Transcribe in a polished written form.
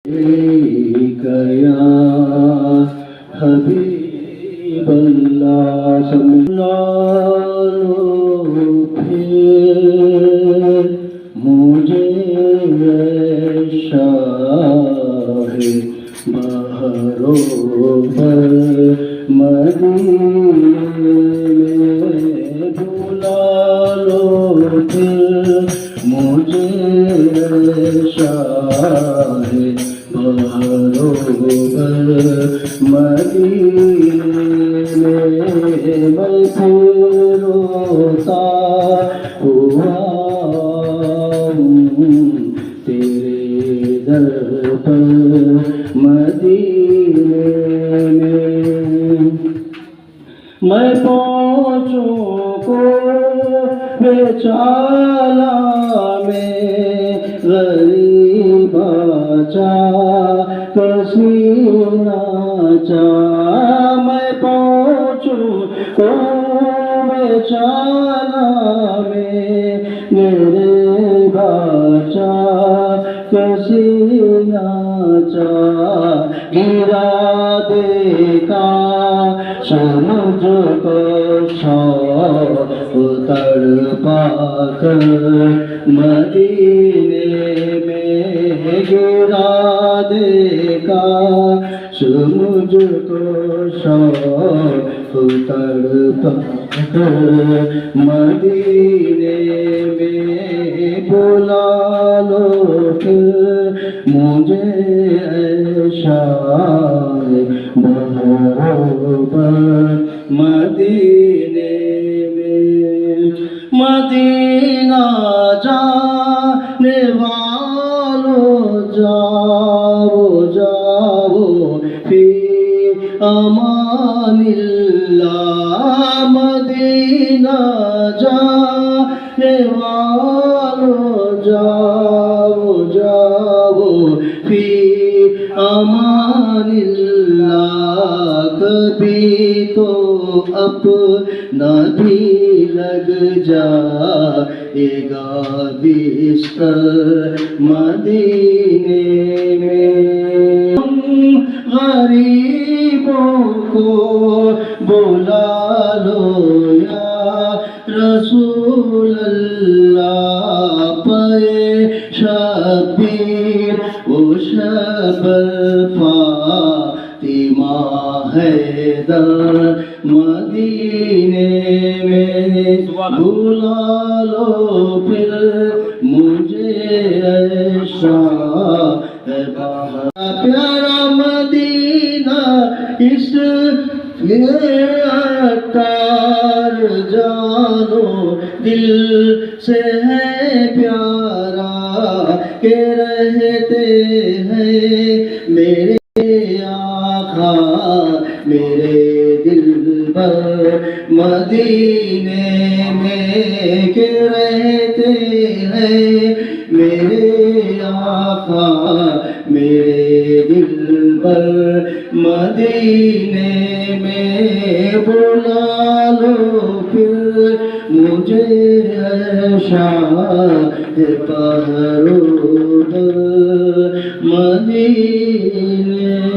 या हबीब अल्लाह फिर मुझे शाह बहरों मदीने में बुला लो फिर मुझे शाह मदीने में फिर रोता हुआ तेरे दर पर मदीने में मैं पहुँचूं को बेचाला में गरीब आचा कसीना चा मैं पहुँचूं को बेचाला में मेरे बाचा कसीना चा गिरा देखा समझ को उतर पाकर मदीने में गिरा देखा समझ को उतर पाकर मदीने में बुला लो फिर मुझे शाह बहरों मदीने में मदीना जाने वालों जाओ जाओ फिर अमानिल्लाह मदीना जाने वालों जाओ जाओ फिर अमानिल्लाह कभी तो अपना भी लग जाएगा बिस्तर मदीने में गरीबों को बुला लो या रसूल अल्लाह पे शबीर ओ शबर फातिमा हैदर मदीने में बुला लो फिर मुझे शाह प्यारा मदीना इस अतार जानो दिल से है प्यारा के रहते हैं मेरे आका मेरे दिल पर मदीने में के रहते हैं मेरे आका मेरे दिल पर मदीने में बुला लो फिर मुझे शाह बहरों मदीने